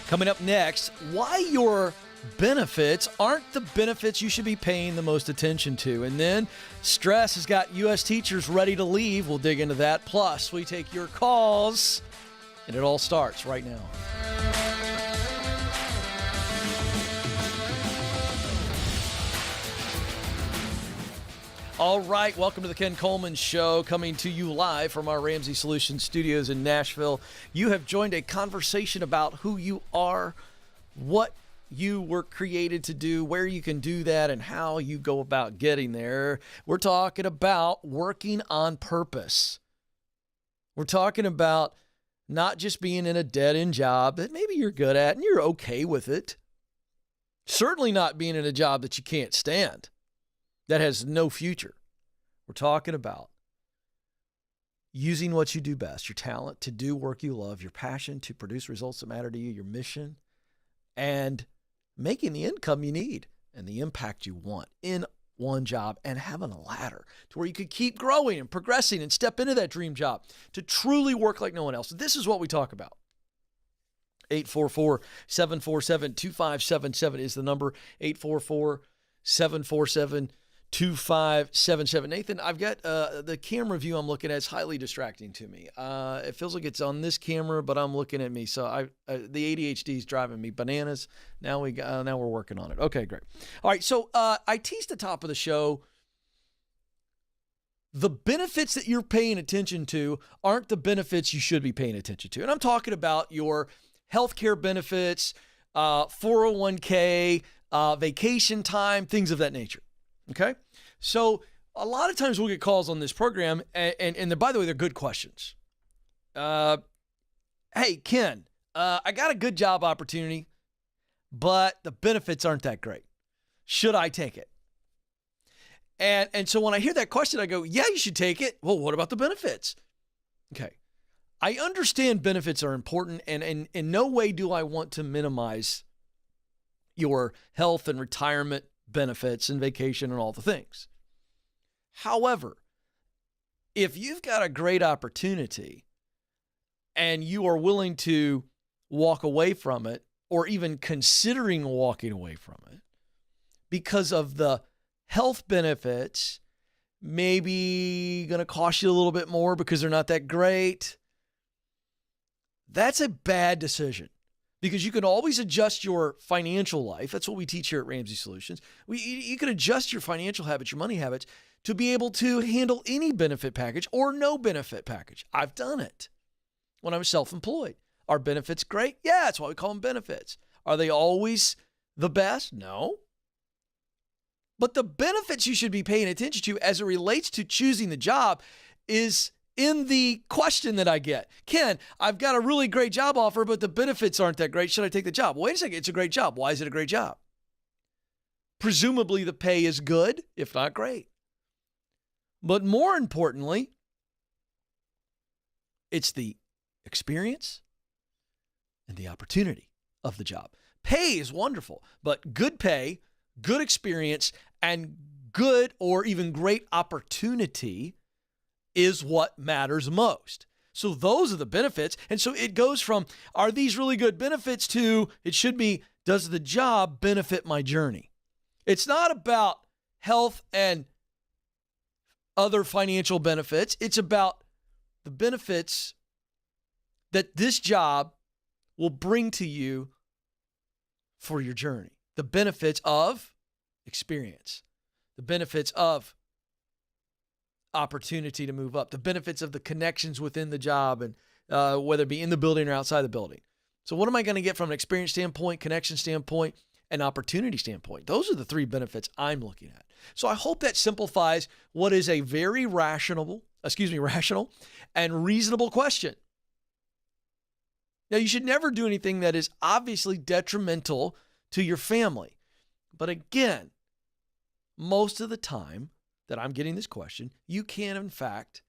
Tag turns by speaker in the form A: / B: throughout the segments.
A: Coming up next, why your benefits aren't the benefits you should be paying the most attention to. And then stress has got U.S. teachers ready to leave. We'll dig into that. Plus, we take your calls, and it all starts right now. All right, welcome to the Ken Coleman Show, coming to you live from our Ramsey Solutions studios in Nashville. You have joined a conversation about who you are, what you were created to do, where you can do that, and how you go about getting there. We're talking about working on purpose. We're talking about not just being in a dead-end job that maybe you're good at and you're okay with it. Certainly not being in a job that you can't stand, that has no future. We're talking about using what you do best, your talent to do work you love, your passion to produce results that matter to you, your mission, and making the income you need and the impact you want in one job, and having a ladder to where you could keep growing and progressing and step into that dream job to truly work like no one else. This is what we talk about. 844-747-2577 is the number. 844-747-2577. Nathan, I've got the camera view I'm looking at is highly distracting to me. It feels like it's on this camera, but I'm looking at me. So the ADHD is driving me bananas. Now we're working on it. Okay, great. All right. So I teased the top of the show. The benefits that you're paying attention to aren't the benefits you should be paying attention to. And I'm talking about your healthcare benefits, 401k, vacation time, things of that nature. Okay. So a lot of times we'll get calls on this program and by the way, they're good questions. Hey, Ken, I got a good job opportunity, but the benefits aren't that great. Should I take it? And so when I hear that question, I go, yeah, you should take it. Well, what about the benefits? Okay. I understand benefits are important, and in no way do I want to minimize your health and retirement benefits and vacation and all the things. However, if you've got a great opportunity and you are willing to walk away from it, or even considering walking away from it because of the health benefits, maybe going to cost you a little bit more because they're not that great, that's a bad decision. Because you can always adjust your financial life. That's what we teach here at Ramsey Solutions. You can adjust your financial habits, your money habits, to be able to handle any benefit package or no benefit package. I've done it when I was self-employed. Are benefits great? Yeah, that's why we call them benefits. Are they always the best? No. But the benefits you should be paying attention to as it relates to choosing the job is in the question that I get. Ken, I've got a really great job offer, but the benefits aren't that great. Should I take the job? Wait a second. It's a great job. Why is it a great job? Presumably the pay is good, if not great. But more importantly, it's the experience and the opportunity of the job. Pay is wonderful, but good pay, good experience, and good or even great opportunity is what matters most. So those are the benefits. And so it goes from, are these really good benefits, to it should be, does the job benefit my journey? It's not about health and other financial benefits. It's about the benefits that this job will bring to you for your journey. The benefits of experience, the benefits of opportunity to move up, the benefits of the connections within the job, and whether it be in the building or outside the building. So what am I going to get from an experience standpoint, connection standpoint, and opportunity standpoint? Those are the three benefits I'm looking at. So I hope that simplifies what is a very rational and reasonable question. Now, you should never do anything that is obviously detrimental to your family. But again, most of the time that I'm getting this question, you can, in fact,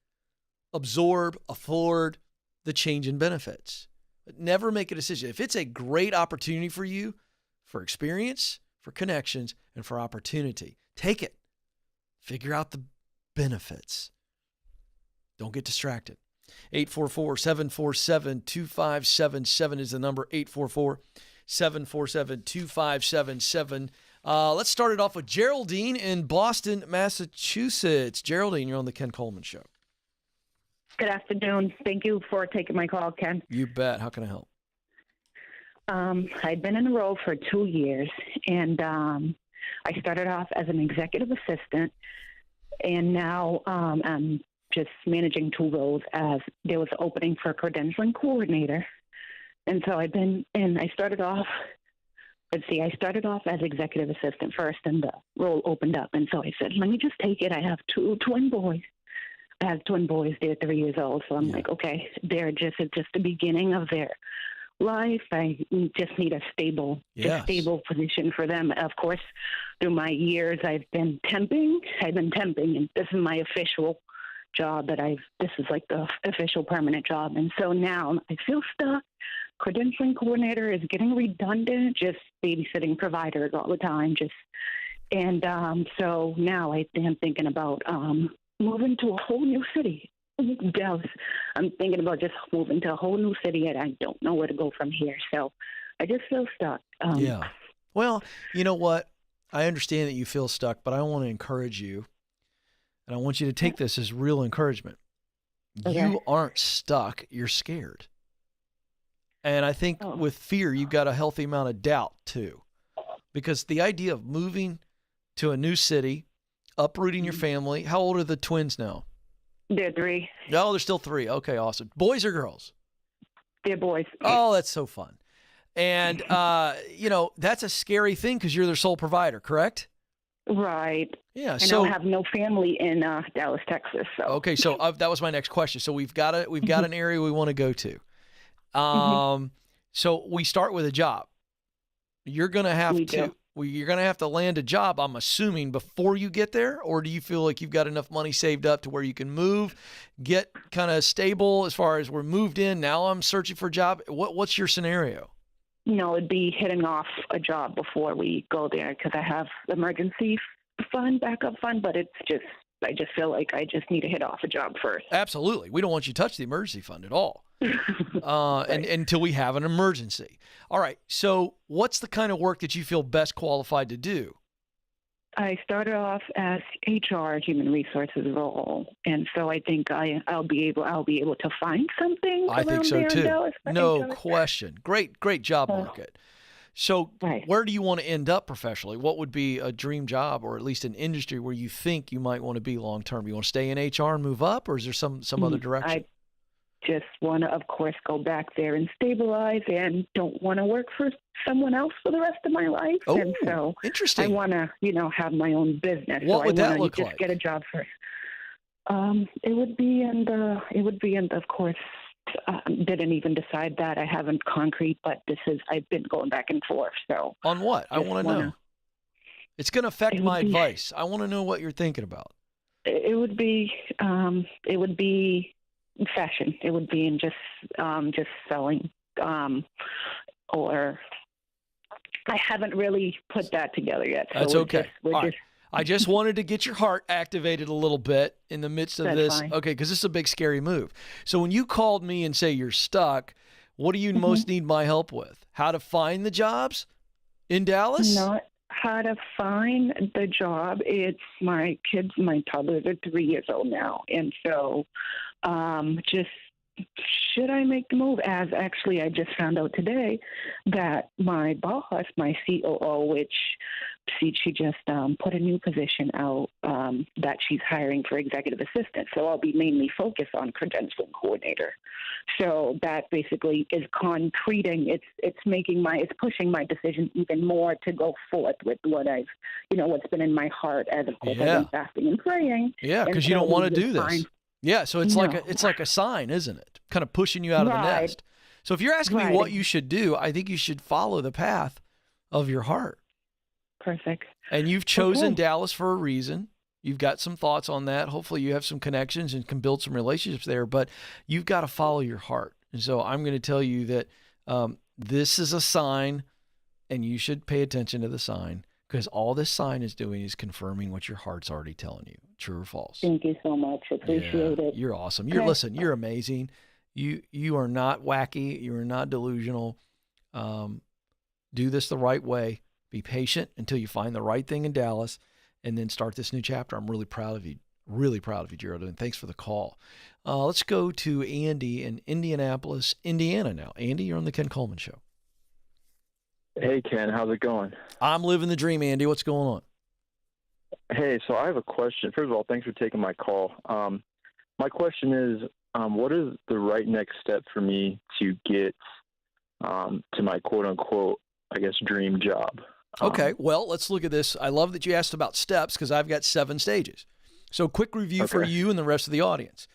A: afford the change in benefits. But never make a decision. If it's a great opportunity for you, for experience, for connections, and for opportunity, take it. Figure out the benefits. Don't get distracted. 844-747-2577 is the number, 844-747-2577. Let's start it off with Geraldine in Boston, Massachusetts. Geraldine, you're on the Ken Coleman Show.
B: Good afternoon. Thank you for taking my call, Ken.
A: You bet. How can I help?
B: I'd been in the role for 2 years, and I started off as an executive assistant, and now I'm just managing 2 roles as there was an opening for a credentialing coordinator. And so I started off as executive assistant first, and the role opened up. And so I said, let me just take it. I have 2 twin boys. I have twin boys. They're 3 years old. So I'm like, okay, it's just the beginning of their life. I just need a stable position for them. Of course, through my years, I've been temping, and this is my official job this is like the official permanent job. And so now I feel stuck. Credentialing coordinator is getting redundant, just babysitting providers all the time. So now I'm thinking about moving to a whole new city. Dallas. I'm thinking about just moving to a whole new city, and I don't know where to go from here. So I just feel stuck.
A: Well, you know what? I understand that you feel stuck, but I want to encourage you, and I want you to take this as real encouragement. Okay. You aren't stuck. You're scared. And I think with fear, you've got a healthy amount of doubt too, because the idea of moving to a new city, uprooting your family. How old are the twins now?
B: They're 3.
A: No, they're still 3. Okay, awesome. Boys or girls?
B: They're boys.
A: Oh, that's so fun. And, that's a scary thing because you're their sole provider, correct?
B: Right.
A: Yeah.
B: And I have no family in Dallas, Texas. So.
A: Okay, so that was my next question. So we've got an area we want to go to. So we start with a job. You're going to have to land a job, I'm assuming, before you get there, or do you feel like you've got enough money saved up to where you can move, get kind of stable as far as we're moved in, now I'm searching for a job? What's your scenario?
B: No, it'd be hitting off a job before we go there because I have emergency fund, backup fund, but I just feel like I just need to hit off a job first.
A: Absolutely. We don't want you to touch the emergency fund at all.
B: Right.
A: and until we have an emergency. All right. So what's the kind of work that you feel best qualified to do?
B: I started off as HR, human resources role, and so I think I'll be able to find something.
A: I think so too. No question. Great job market. So where do you want to end up professionally? What would be a dream job, or at least an industry where you think you might want to be long term? You want to stay in HR and move up, or is there some other direction?
B: I just want to, of course, go back there and stabilize, and don't want to work for someone else for the rest of my life.
A: Oh,
B: and so
A: interesting.
B: I want to, have my own business.
A: What would that look
B: like?
A: Just
B: get a job first. It would be of course. Didn't even decide that. I haven't concrete, but I've been going back and forth. So
A: on what? I want to know. It's going to affect my advice. I want to know what you're thinking about.
B: It would be fashion. It would be in just selling, or I haven't really put that together yet. So
A: that's okay. I just wanted to get your heart activated a little bit in the midst of this. Fine. Okay, because this is a big, scary move. So when you called me and say you're stuck, what do you most need my help with? How to find the jobs in Dallas?
B: Not how to find the job. It's my toddlers are 3 years old now. And so just should I make the move? As actually I just found out today that my boss, my COO, which she just put a new position out that she's hiring for executive assistant. So I'll be mainly focused on credentialing coordinator. So that basically is concreting. It's pushing my decision even more to go forth with what what's been in my heart, as of course I've been fasting and praying.
A: Yeah, because you don't want to do this. Yeah, so it's like a sign, isn't it? Kind of pushing you out of the nest. So if you're asking me what you should do, I think you should follow the path of your heart.
B: Perfect.
A: And you've chosen Dallas for a reason. You've got some thoughts on that. Hopefully you have some connections and can build some relationships there, but you've got to follow your heart. And so I'm going to tell you that this is a sign, and you should pay attention to the sign, because all this sign is doing is confirming what your heart's already telling you. True or false?
B: Thank you so much. Appreciate it.
A: You're awesome.
B: Okay.
A: Listen, you're amazing. You are not wacky. You are not delusional. Do this the right way. Be patient until you find the right thing in Dallas, and then start this new chapter. I'm really proud of you. Really proud of you, Gerald, and thanks for the call. Let's go to Andy in Indianapolis, Indiana now. Andy, you're on the Ken Coleman Show.
C: Hey, Ken. How's it going?
A: I'm living the dream, Andy. What's going on?
C: Hey, so I have a question. First of all, thanks for taking my call. My question is, what is the right next step for me to get to my quote-unquote, I guess, dream job?
A: Okay, well, let's look at this. I love that you asked about steps because I've got 7 stages. So quick review for you and the rest of the audience.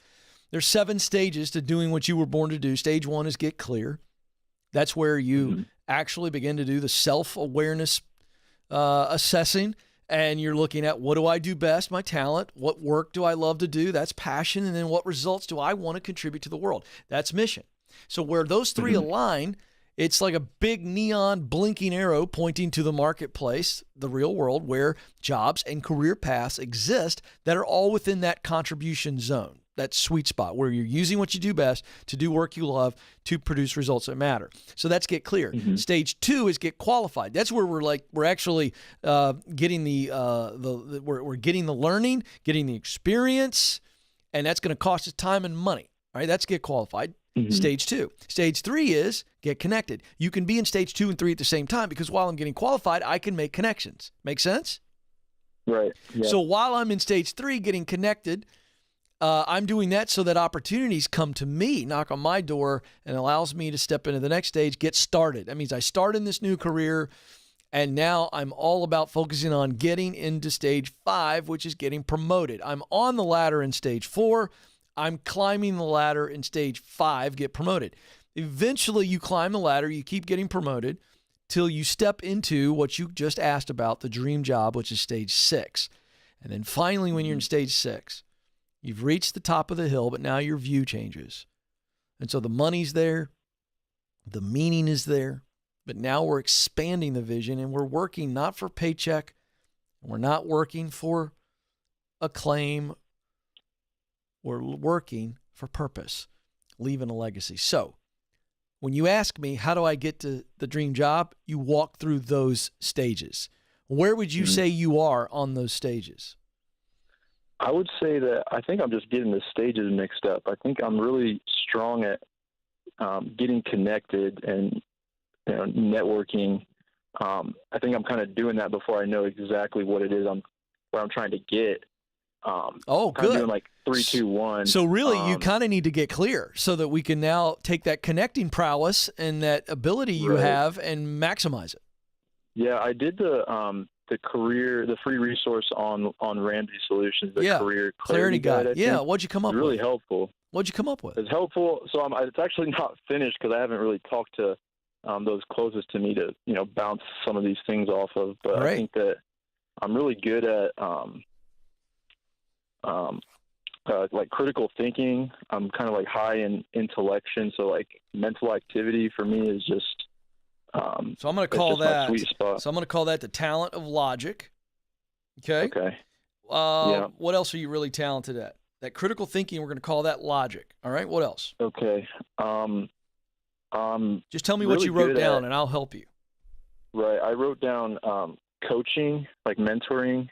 A: There's 7 stages to doing what you were born to do. Stage 1 is get clear. That's where you actually begin to do the self-awareness assessing, and you're looking at, what do I do best, my talent, what work do I love to do, that's passion, and then what results do I want to contribute to the world, that's mission. So where those 3 align, it's like a big neon blinking arrow pointing to the marketplace, the real world, where jobs and career paths exist that are all within that contribution zone, that sweet spot where you're using what you do best to do work you love to produce results that matter. So that's get clear. Stage 2 is get qualified. That's where we're actually getting we're getting the learning, getting the experience, and that's going to cost us time and money. All right, that's get qualified. Stage 2. Stage 3 is get connected. You can be in stage 2 and 3 at the same time because while I'm getting qualified, I can make connections. Make sense?
C: Right. Yeah.
A: So while I'm in stage 3 getting connected, I'm doing that so that opportunities come to me, knock on my door, and allows me to step into the next stage, get started. That means I start in this new career, and now I'm all about focusing on getting into stage 5, which is getting promoted. I'm on the ladder in stage 4. I'm climbing the ladder in stage 5, get promoted. Eventually, you climb the ladder, you keep getting promoted till you step into what you just asked about, the dream job, which is stage 6. And then finally, when you're in stage 6, you've reached the top of the hill, but now your view changes. And so the money's there, the meaning is there, but now we're expanding the vision and we're working not for paycheck, we're not working for acclaim, we're working for purpose, leaving a legacy. So when you ask me, how do I get to the dream job? You walk through those stages. Where would you say you are on those stages?
C: I would say that I think I'm just getting the stages mixed up. I think I'm really strong at getting connected and networking. I think I'm kind of doing that before I know exactly what it is where I'm trying to get.
A: Good.
C: Doing like 3, 2, 1.
A: So really, you kind of need to get clear so that we can now take that connecting prowess and that ability you have and maximize it.
C: Yeah, I did the free resource on Ramsey Solutions, the career clarity guide.
A: Yeah, what'd you come up with?
C: Really helpful.
A: What'd you come up with?
C: It's helpful. So it's actually not finished because I haven't really talked to those closest to me to bounce some of these things off of. But I think that I'm really good at like critical thinking. I'm kind of like high in intellection, so like mental activity for me is just.
A: So I'm going to call that.
C: Sweet spot.
A: So I'm going to call that the talent of logic. Okay.
C: Okay.
A: What else are you really talented at? That critical thinking, we're going to call that logic. All right. What else?
C: Okay.
A: Just tell me
C: really
A: what you wrote down, and I'll help you.
C: Right. I wrote down coaching, like mentoring.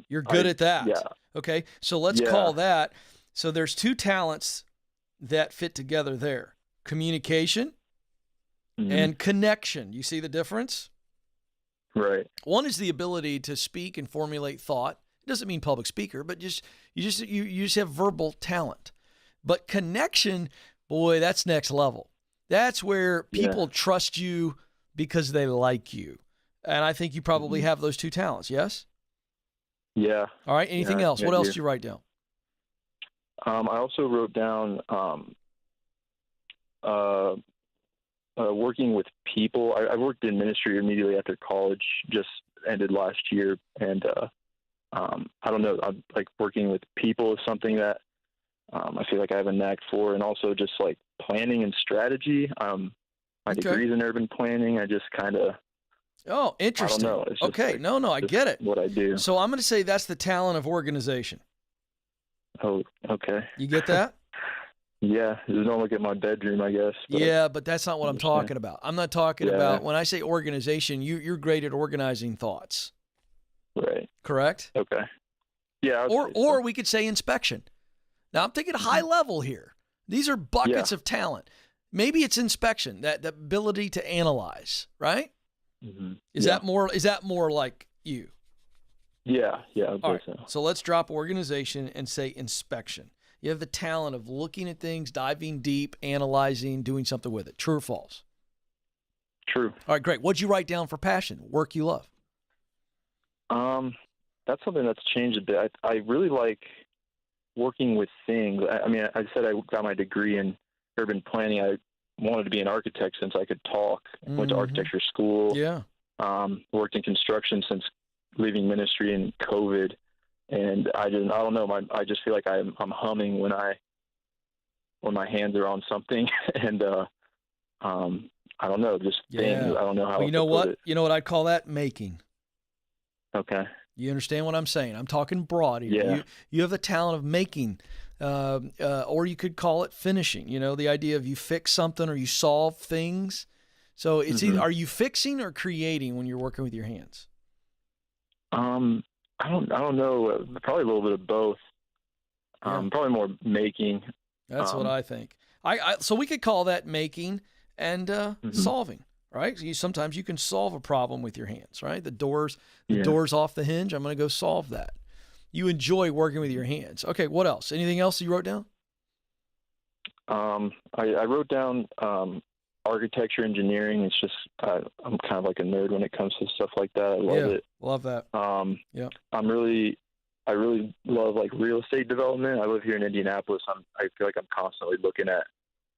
A: You're good at that.
C: Yeah.
A: Okay. So let's call that. So there's 2 talents that fit together there: communication and connection. You see the difference?
C: Right.
A: One is the ability to speak and formulate thought. It doesn't mean public speaker, but you just have verbal talent. But connection, boy, that's next level. That's where people trust you because they like you. And I think you probably have those 2 talents, yes?
C: Yeah.
A: All right. Anything else? What else did you write down?
C: I also wrote down working with people. I worked in ministry immediately after college, just ended last year. And I don't know, I'm like working with people is something that I feel like I have a knack for. And also just like planning and strategy. My degree's in urban planning. I just kind of
A: Oh, interesting.
C: I don't know. It's just
A: okay.
C: like,
A: No, I
C: just
A: get it.
C: what I do.
A: So I'm going to say that's the talent of organization.
C: Oh, okay.
A: You get that?
C: Yeah, just don't look at my bedroom, I guess. But
A: Yeah, but that's not what I'm talking about. I'm not talking
C: Yeah.
A: about, when I say organization, you're great at organizing thoughts.
C: Right.
A: Correct?
C: Okay. Yeah. I would say so.
A: Or we could say inspection. Now I'm thinking high level here. These are buckets
C: Yeah.
A: of talent. Maybe it's inspection, that ability to analyze, right?
C: Mm-hmm.
A: Is that more like you?
C: Yeah. Yeah. I would
A: All
C: say
A: right.
C: so.
A: So let's drop organization and say inspection. You have the talent of looking at things, diving deep, analyzing, doing something with it. True or false?
C: True.
A: All right, great. What'd you write down for passion? Work you love.
C: That's something that's changed a bit. I really like working with things. I mean, I said I got my degree in urban planning. I wanted to be an architect since I could talk. Went to architecture school.
A: Yeah.
C: Worked in construction since leaving ministry in COVID. And I don't know. I just feel like I'm humming when my hands are on something, and I don't know, just things. I don't know how.
A: Well, you know what? You know what I'd call that? Making.
C: Okay.
A: You understand what I'm saying? I'm talking broad here.
C: Yeah.
A: You have the talent of making, or you could call it finishing. You know, the idea of you fix something or you solve things. So it's either, are you fixing or creating when you're working with your hands?
C: I don't know. Probably a little bit of both. Probably more making.
A: That's what I think. So we could call that making and solving, right? Sometimes you can solve a problem with your hands, right? The door's off the hinge. I'm going to go solve that. You enjoy working with your hands. Okay, what else? Anything else you wrote down?
C: I wrote down architecture, engineering. It's just I'm kind of like a nerd when it comes to stuff like that. I love it.
A: Love that. Yeah.
C: I really love like real estate development. I live here in Indianapolis. I feel like I'm constantly looking at,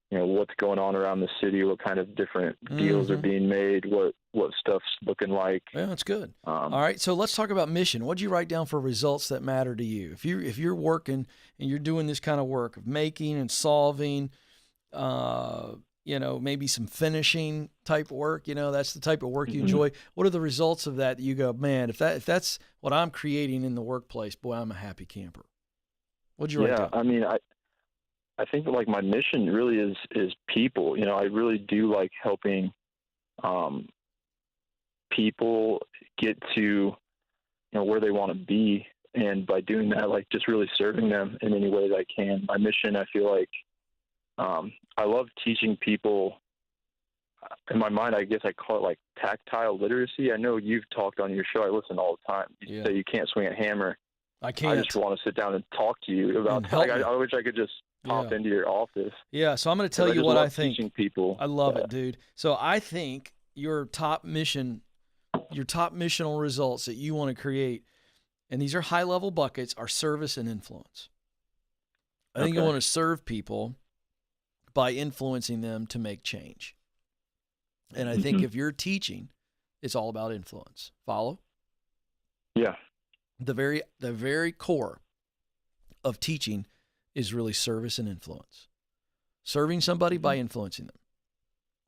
C: what's going on around the city, what kind of different deals are being made, what stuff's looking like.
A: Yeah, that's good. All right, so let's talk about mission. What'd you write down for results that matter to you? If you're working and you're doing this kind of work of making and solving, maybe some finishing type work, that's the type of work you enjoy. What are the results of that you go, man, if that's what I'm creating in the workplace, boy, I'm a happy camper. What'd you write down?
C: I mean, I think that like my mission really is people. I really do like helping people get to where they want to be, and by doing that, like just really serving them in any way that I can. My mission, I feel like I love teaching people. In my mind, I guess I call it like tactile literacy. I know you've talked on your show. I listen all the time. You say you can't swing a hammer.
A: I can't.
C: I just want to sit down and talk to you about. I wish I could just pop into your office.
A: Yeah, so I'm going to tell you what I think.
C: Teaching people.
A: I love it, dude. So I think your top missional results that you want to create, and these are high-level buckets, are service and influence. I think you want to serve people by influencing them to make change. And I think if you're teaching, it's all about influence. Follow?
C: Yeah.
A: The very core of teaching is really service and influence. Serving somebody by influencing them.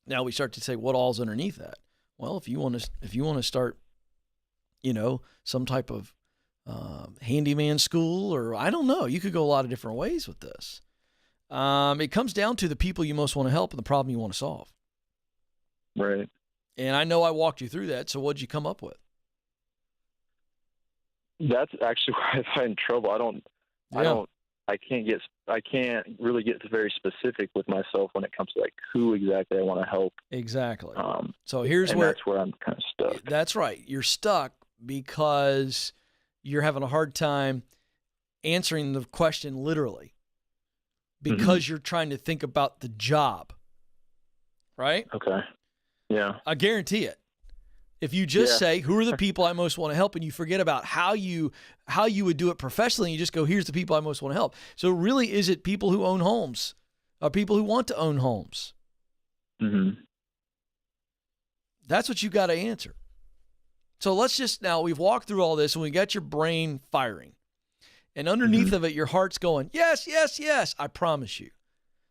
A: Now we start to say, what all's underneath that? Well, if you want to start, some type of handyman school, or I don't know, you could go a lot of different ways with this. It comes down to the people you most want to help and the problem you want to solve.
C: Right.
A: And I know I walked you through that. So what'd you come up with?
C: That's actually where I find trouble. I can't really get very specific with myself when it comes to like who exactly I want to help.
A: Exactly. So
C: that's where I'm kind of stuck.
A: That's right. You're stuck because you're having a hard time answering the question literally because you're trying to think about the job. Right?
C: Okay. Yeah.
A: I guarantee it. If you just say, who are the people I most want to help, and you forget about how you would do it professionally, and you just go, here's the people I most want to help. So really, is it people who own homes or people who want to own homes? Mm-hmm. That's what you got to answer. So now we've walked through all this and we got your brain firing. And underneath of it, your heart's going, yes, yes, yes, I promise you.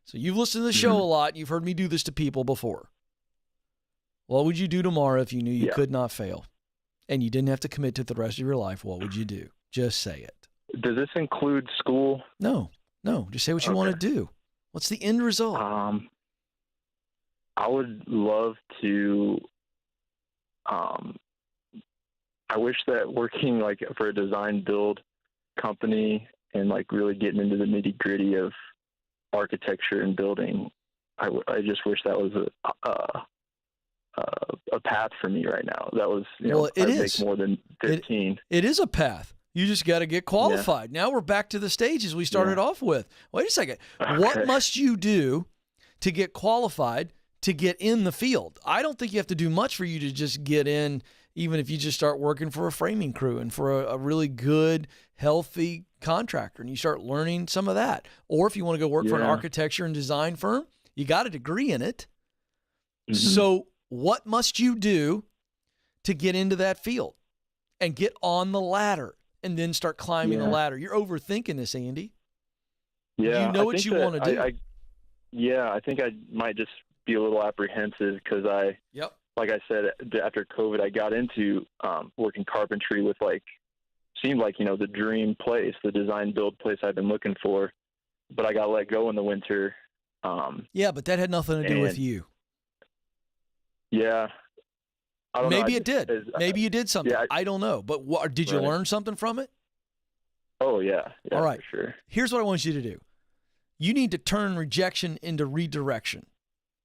A: So you've listened to the show a lot and you've heard me do this to people before. What would you do tomorrow if you knew you
C: Yeah.
A: could not fail and you didn't have to commit to it the rest of your life? What would you do? Just say it.
C: Does this include school?
A: No. Just say what you want to do. What's the end result?
C: I would love to. I wish that working like for a design build company and like really getting into the nitty gritty of architecture and building, I just wish that was a path for me right now. That was,
A: Well, it
C: I'd
A: is.
C: make more than 15.
A: It is a path. You just got to get qualified. Now we're back to the stages we started off with. Wait a second.
C: Okay.
A: What must you do to get qualified to get in the field? I don't think you have to do much for you to just get in, even if you just start working for a framing crew and for a really good, healthy contractor and you start learning some of that. Or if you want to go work for an architecture and design firm, you got a degree in it.
C: Mm-hmm.
A: So what must you do to get into that field and get on the ladder and then start climbing the ladder? You're overthinking this, Andy.
C: Yeah,
A: You know what you want to do.
C: I think I might just be a little apprehensive because like I said, after COVID, I got into working carpentry with seemed like the dream place, the design build place I've been looking for, but I got let go in the winter.
A: But that had nothing to do with you.
C: Yeah. I don't know.
A: Maybe it did. Maybe you did something.
C: Yeah,
A: I don't know. But did you learn something from it?
C: Oh, yeah.
A: All right.
C: For sure.
A: Here's what I want you to do. You need to turn rejection into redirection.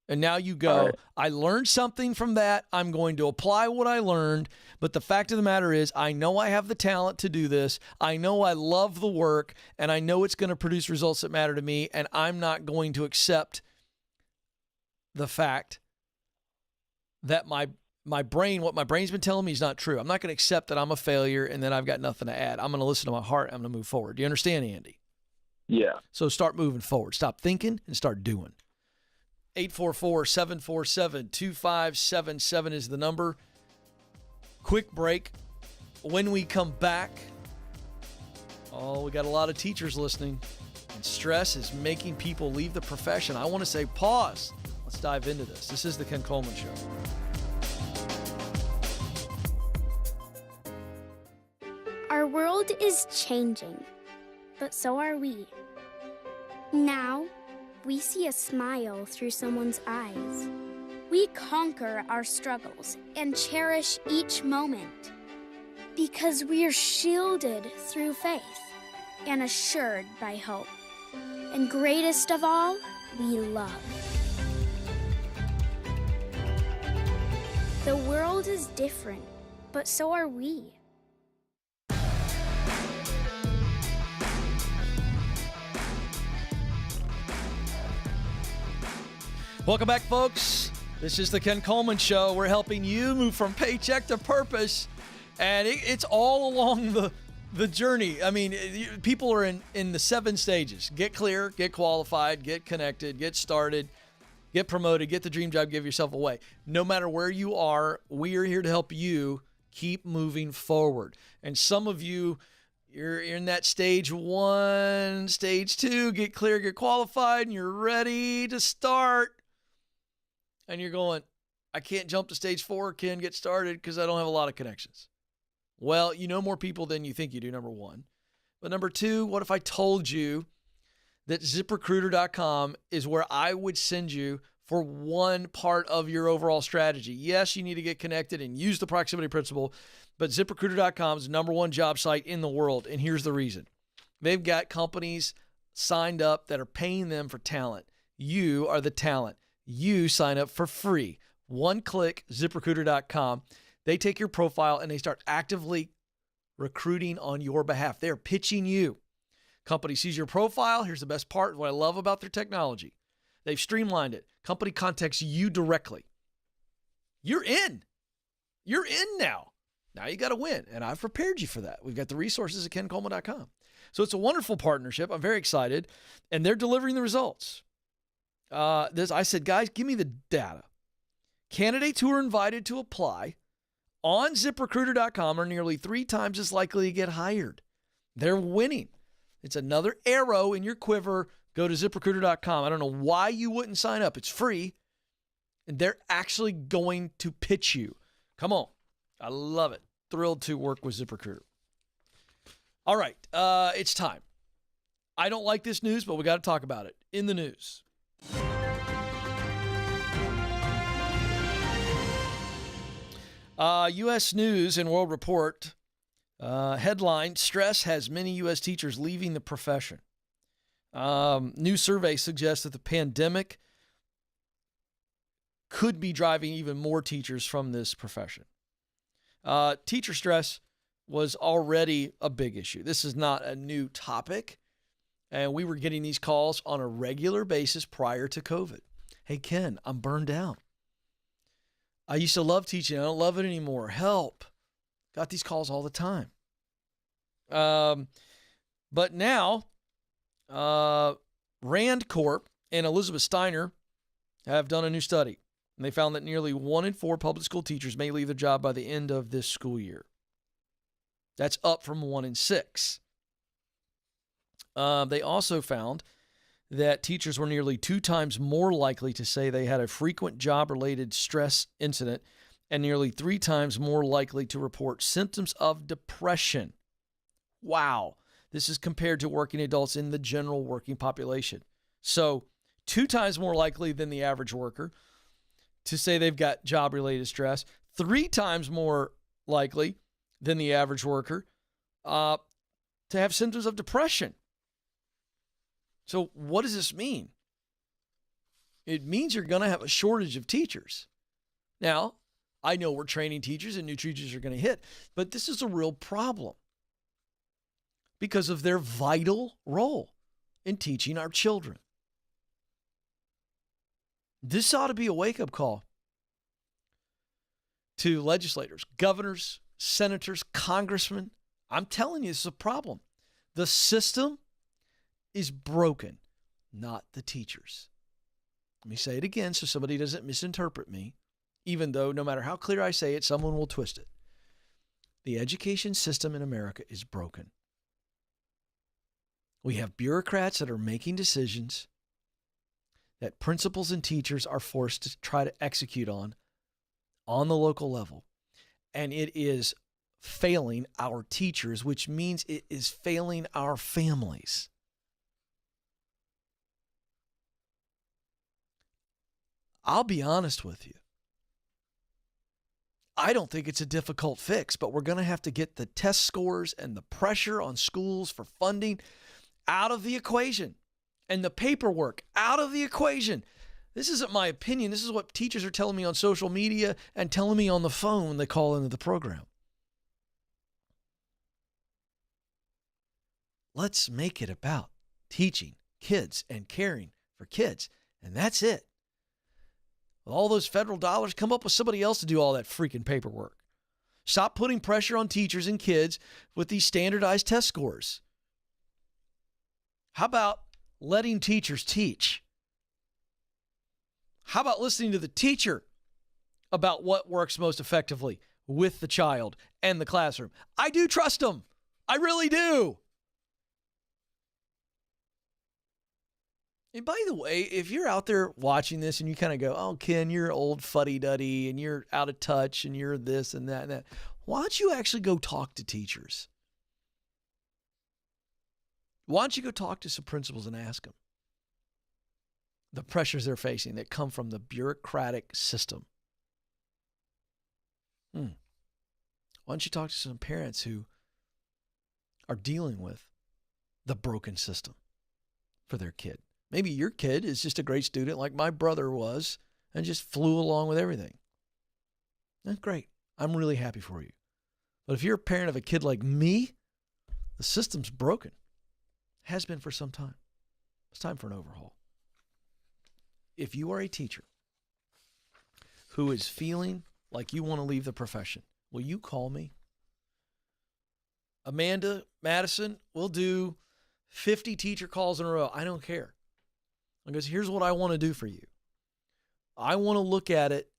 A: And now you go, I learned something from that. I'm going to apply what I learned. But the fact of the matter is, I know I have the talent to do this. I know I love the work, and I know it's going to produce results that matter to me. And I'm not going to accept the fact that what my brain's been telling me is not true. I'm not going to accept that I'm a failure and that I've got nothing to add. I'm going to listen to my heart. I'm going to move forward. Do you understand, Andy?
C: Yeah.
A: So start moving forward. Stop thinking and start doing. 844-747-2577 is the number. Quick break. When we come back, we got a lot of teachers listening, and stress is making people leave the profession. I want to say pause. Let's dive into this. This is the Ken Coleman Show.
D: Our world is changing, but so are we. Now, we see a smile through someone's eyes. We conquer our struggles and cherish each moment because we are shielded through faith and assured by hope. And greatest of all, we love. The world is different, but so are we.
A: Welcome back, folks. This is the Ken Coleman Show. We're helping you move from paycheck to purpose, and it's all along the journey. I mean, people are in the 7 stages. Get clear, get qualified, get connected, get started, get promoted, get the dream job, give yourself away. No matter where you are, we are here to help you keep moving forward. And some of you, you're in that stage 1, stage 2, get clear, get qualified, and you're ready to start. And you're going, I can't jump to stage 4, Ken, get started because I don't have a lot of connections. Well, you know more people than you think you do, number 1. But number 2, what if I told you that ZipRecruiter.com is where I would send you for one part of your overall strategy? Yes, you need to get connected and use the proximity principle, but ZipRecruiter.com is the number 1 job site in the world. And here's the reason. They've got companies signed up that are paying them for talent. You are the talent. You sign up for free. One click, ZipRecruiter.com. They take your profile and they start actively recruiting on your behalf. They're pitching you. Company sees your profile. Here's the best part, what I love about their technology. They've streamlined it. Company contacts you directly. You're in. You're in now. Now you got to win, and I've prepared you for that. We've got the resources at kencoleman.com. So it's a wonderful partnership. I'm very excited, and they're delivering the results. I said, guys, give me the data. Candidates who are invited to apply on ZipRecruiter.com are nearly 3 times as likely to get hired. They're winning. It's another arrow in your quiver. Go to ZipRecruiter.com. I don't know why you wouldn't sign up. It's free. And they're actually going to pitch you. Come on. I love it. Thrilled to work with ZipRecruiter. All right. It's time. I don't like this news, but we got to talk about it. In the news. U.S. News and World Report headline, stress has many U.S. teachers leaving the profession. New survey suggests that the pandemic could be driving even more teachers from this profession. Teacher stress was already a big issue. This is not a new topic. And we were getting these calls on a regular basis prior to COVID. Hey, Ken, I'm burned out. I used to love teaching. I don't love it anymore. Help. Got these calls all the time. But now, Rand Corp and Elizabeth Steiner have done a new study. And they found that nearly 1 in 4 public school teachers may leave their job by the end of this school year. That's up from 1 in 6. They also found that teachers were nearly 2 times more likely to say they had a frequent job-related stress incident and nearly 3 times more likely to report symptoms of depression. Wow. This is compared to working adults in the general working population. So 2 times more likely than the average worker to say they've got job-related stress, 3 times more likely than the average worker to have symptoms of depression. So what does this mean? It means you're going to have a shortage of teachers. Now, I know we're training teachers and new teachers are going to hit, but this is a real problem because of their vital role in teaching our children. This ought to be a wake-up call to legislators, governors, senators, congressmen. I'm telling you, this is a problem. The system is broken, not the teachers. Let me say it again so somebody doesn't misinterpret me, even though no matter how clear I say it, someone will twist it. The education system in America is broken. We have bureaucrats that are making decisions that principals and teachers are forced to try to execute on the local level. And it is failing our teachers, which means it is failing our families. I'll be honest with you. I don't think it's a difficult fix, but we're going to have to get the test scores and the pressure on schools for funding out of the equation and the paperwork out of the equation. This isn't my opinion. This is what teachers are telling me on social media and telling me on the phone when they call into the program. Let's make it about teaching kids and caring for kids, and that's it. With all those federal dollars, come up with somebody else to do all that freaking paperwork. Stop putting pressure on teachers and kids with these standardized test scores. How about letting teachers teach? How about listening to the teacher about what works most effectively with the child and the classroom? I do trust them. I really do. And by the way, if you're out there watching this and you kind of go, oh, Ken, you're old fuddy-duddy and you're out of touch and you're this and that and that, why don't you actually go talk to teachers? Why don't you go talk to some principals and ask them the pressures they're facing that come from the bureaucratic system? Why don't you talk to some parents who are dealing with the broken system for their kid? Maybe your kid is just a great student like my brother was and just flew along with everything. That's great. I'm really happy for you. But if you're a parent of a kid like me, the system's broken. Has been for some time. It's time for an overhaul. If you are a teacher who is feeling like you want to leave the profession, will you call me? Amanda Madison will do 50 teacher calls in a row. I don't care. Because here's what I want to do for you. I want to look at it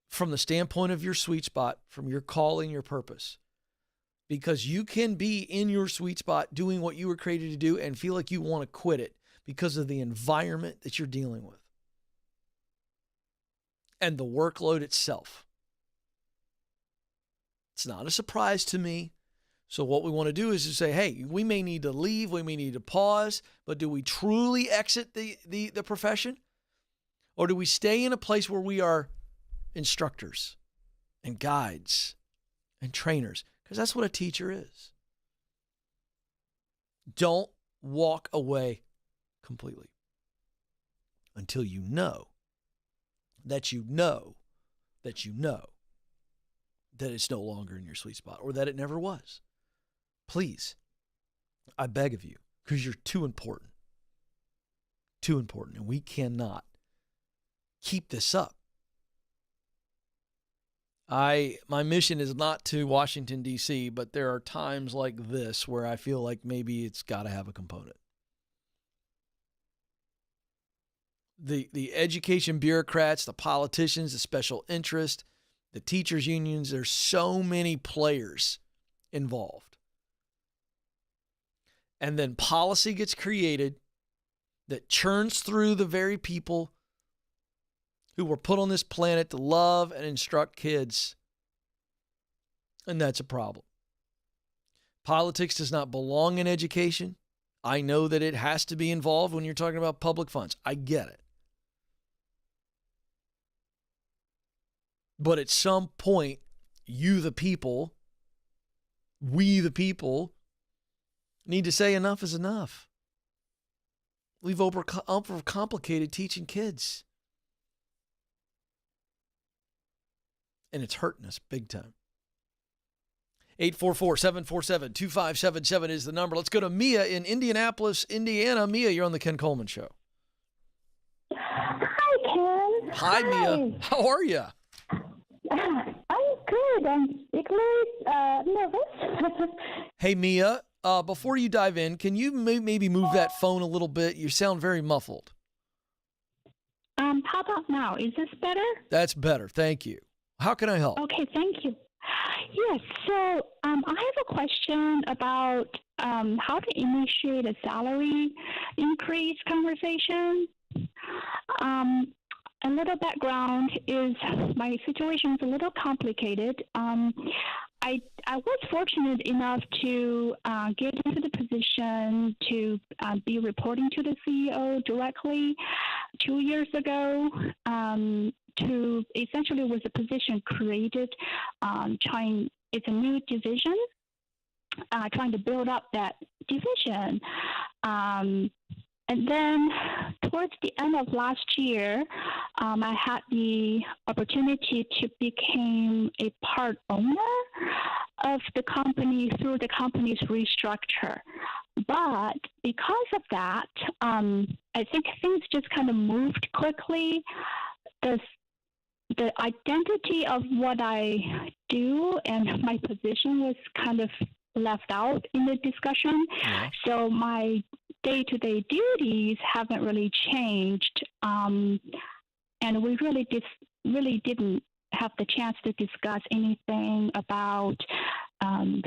A: from the standpoint of your sweet spot, from your calling, your purpose. Because you can be in your sweet spot doing what you were created to do and feel like you want to quit it because of the environment that you're dealing with. and the workload itself. It's not a surprise to me. So what we want to do is to say, hey, we may need to leave, we may need to pause, but do we truly exit the profession? Or do we stay in a place where we are instructors and guides and trainers? Because that's what a teacher is. Don't walk away completely until you know that you know that you know that it's no longer in your sweet spot or that it never was. Please, I beg of you, because you're too important. Too important. And we cannot keep this up. My mission is not to Washington, D.C., but there are times like this where I feel like maybe it's got to have a component. The education bureaucrats, the politicians, the special interest, the teachers' unions, there's so many players involved. And then policy gets created that churns through the very people who were put on this planet to love and instruct kids. And that's a problem. Politics does not belong in education. I know that it has to be involved when you're talking about public funds. I get it. But at some point, you, the people, we, the people, need to say enough is enough. We've overcomplicated teaching kids. And it's hurting us big time. 844-747-2577 is the number. Let's go to Mia in Indianapolis, Indiana. Mia, you're on the Ken Coleman Show.
E: Hi, Ken.
A: Hi, Mia. How are you?
E: I'm good. I'm really nervous.
A: Hey, Mia, before you dive in, can you maybe move that phone a little bit? You sound very muffled.
E: How about now? Is this better?
A: That's better. Thank you. How can I help?
E: Okay, thank you. Yes, so I have a question about how to initiate a salary increase conversation. A little background is my situation is a little complicated. I was fortunate enough to get into the position to be reporting to the CEO directly 2 years ago. To essentially was a position created it's a new division, trying to build up that division. And then towards the end of last year, I had the opportunity to become a part owner of the company through the company's restructure. But because of that, I think things just kind of moved quickly. The identity of what I do and my position was kind of left out in the discussion. Yeah. So my day-to-day duties haven't really changed, and we really didn't have the chance to discuss anything about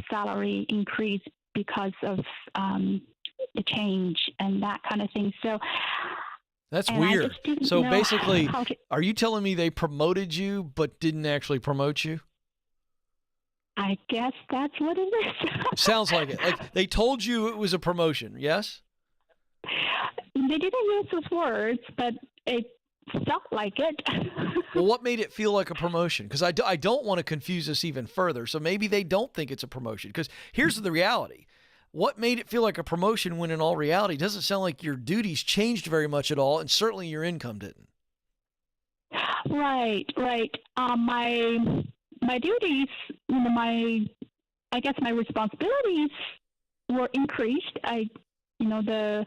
E: salary increase because of the change and that kind of thing. So
A: that's weird. So basically, are you telling me they promoted you but didn't actually promote you?
E: I guess that's what it is.
A: Sounds like it. Like they told you it was a promotion, yes?
E: They didn't use those words, but it felt like it.
A: Well, what made it feel like a promotion? Because I don't want to confuse this even further. So maybe they don't think it's a promotion. Because here's the reality. What made it feel like a promotion when in all reality, it doesn't sound like your duties changed very much at all, and certainly your income didn't.
E: Right. My duties, I guess my responsibilities were increased. The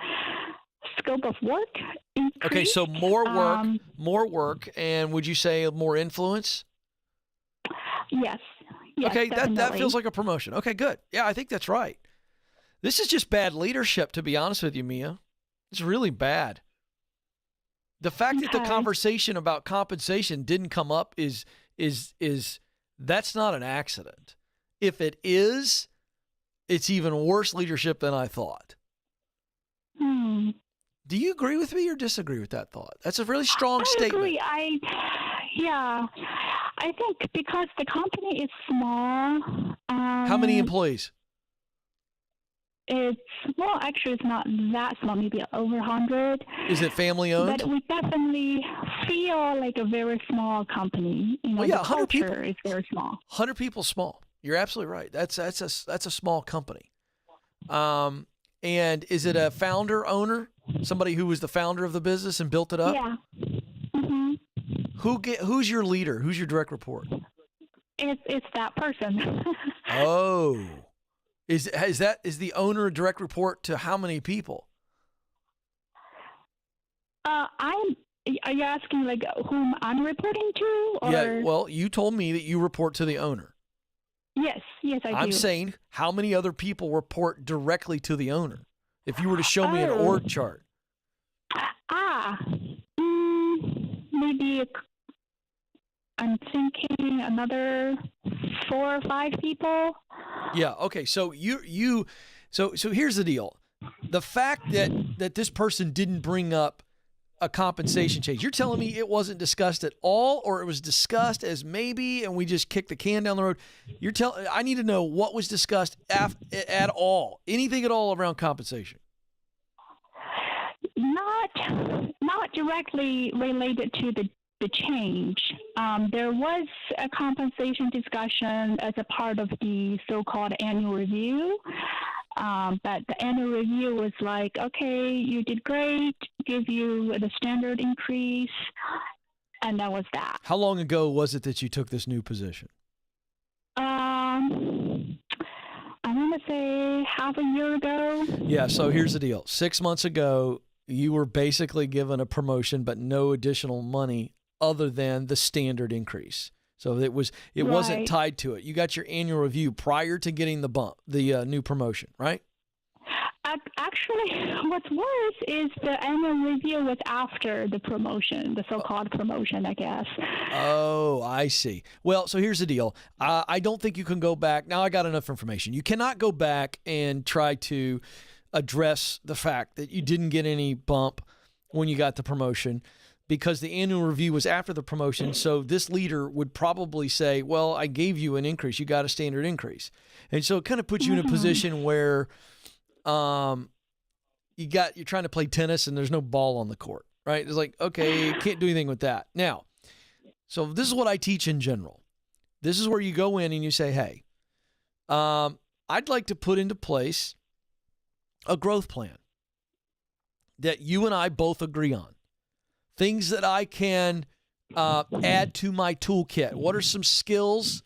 E: scope of work increased.
A: Okay, so more work, and would you say more influence?
E: Yes.
A: Okay,
E: definitely.
A: that feels like a promotion. Okay, good. Yeah, I think that's right. This is just bad leadership, to be honest with you, Mia. It's really bad. The fact that the conversation about compensation didn't come up is that's not an accident. If it is, it's even worse leadership than I thought. Do you agree with me or disagree with that thought? That's a really strong statement.
E: I agree. Yeah, I think because the company is small.
A: How many employees?
E: Actually, it's not that small, maybe over 100.
A: Is it family owned?
E: But we definitely feel like a very small company.
A: Well, yeah,
E: the
A: 100
E: culture
A: people.
E: is very small.
A: 100 people small. You're absolutely right. That's a small company. And is it a founder owner? Somebody who was the founder of the business and built it up?
E: Yeah. Mm-hmm.
A: Who's your leader? Who's your direct report?
E: It's that person.
A: Oh. Is the owner a direct report to how many people?
E: Are you asking like whom I'm reporting to? Or?
A: Yeah, well, you told me that you report to the owner.
E: Yes, I do.
A: I'm saying how many other people report directly to the owner? If you were to show me an org chart.
E: Maybe I'm thinking another 4 or 5 people.
A: Yeah. Okay. So so here's the deal. The fact that this person didn't bring up a compensation change, you're telling me it wasn't discussed at all, or it was discussed as maybe, and we just kicked the can down the road. I need to know what was discussed at all, anything at all around compensation.
E: Not directly related to the change. There was a compensation discussion as a part of the so-called annual review. But the annual review was like, okay, you did great, give you the standard increase, and that was that.
A: How long ago was it that you took this new position?
E: I'm going to say half a year ago. Yeah,
A: so here's the deal. 6 months ago, you were basically given a promotion, but no additional money other than the standard increase. So it wasn't tied to it. You got your annual review prior to getting the new promotion, right?
E: Actually, what's worse is the annual review was after the promotion, the so-called promotion, I guess.
A: Oh, I see. Well, so here's the deal. I don't think you can go back. Now I got enough information. You cannot go back and try to address the fact that you didn't get any bump when you got the promotion, because the annual review was after the promotion. So this leader would probably say, well, I gave you an increase. You got a standard increase. And so it kind of puts you in a position where you're trying to play tennis and there's no ball on the court, right? It's like, okay, you can't do anything with that. Now, so this is what I teach in general. This is where you go in and you say, hey, I'd like to put into place a growth plan that you and I both agree on. Things that I can add to my toolkit. What are some skills,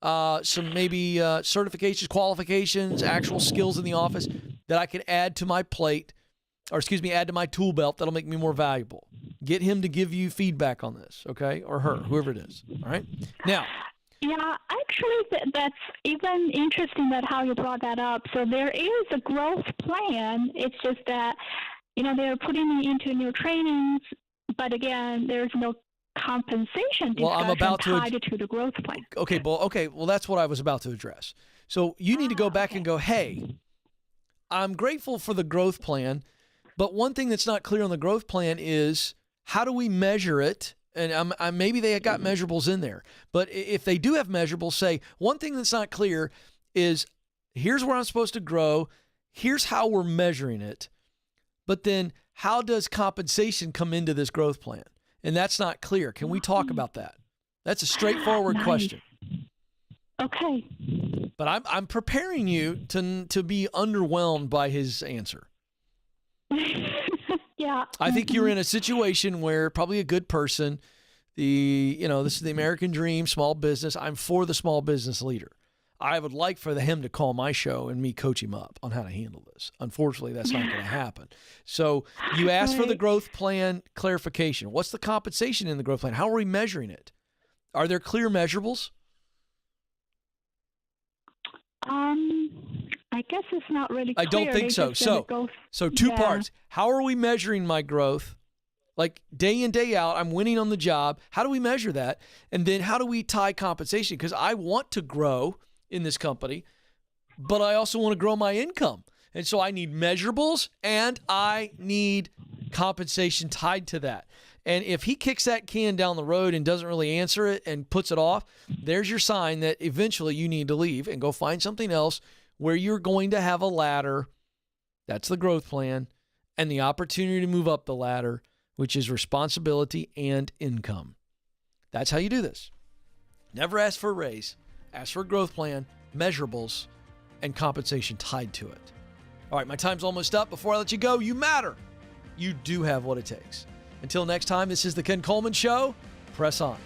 A: some maybe certifications, qualifications, actual skills in the office that I can add to my plate, add to my tool belt that'll make me more valuable. Get him to give you feedback on this, okay? Or her, whoever it is, all right? Now.
E: Yeah, actually, that's even interesting that how you brought that up. So there is a growth plan. It's just that they're putting me into new trainings, but again, there's no compensation discussion tied to the growth plan.
A: Okay, well, that's what I was about to address. So you need to go back and go, hey, I'm grateful for the growth plan, but one thing that's not clear on the growth plan is how do we measure it? And maybe they got measurables in there, but if they do have measurables, say one thing that's not clear is here's where I'm supposed to grow, here's how we're measuring it. But then how does compensation come into this growth plan? And that's not clear. Can we talk about that? That's a straightforward question.
E: Okay.
A: But I'm preparing you to be underwhelmed by his answer.
E: Yeah.
A: I think you're in a situation where probably a good person, this is the American dream, small business. I'm for the small business leader. I would like for him to call my show and me coach him up on how to handle this. Unfortunately, that's not going to happen. So you asked for the growth plan clarification. What's the compensation in the growth plan? How are we measuring it? Are there clear measurables?
E: I guess it's not really clear.
A: I don't think so. So two parts. How are we measuring my growth? Like day in, day out, I'm winning on the job. How do we measure that? And then how do we tie compensation? Because I want to grow in this company, but I also want to grow my income. And so I need measurables and I need compensation tied to that. And if he kicks that can down the road and doesn't really answer it and puts it off, there's your sign that eventually you need to leave and go find something else where you're going to have a ladder. That's the growth plan, and the opportunity to move up the ladder, which is responsibility and income. That's how you do this. Never ask for a raise. Ask for a growth plan, measurables, and compensation tied to it. All right, my time's almost up. Before I let you go, you matter. You do have what it takes. Until next time, this is the Ken Coleman Show. Press on.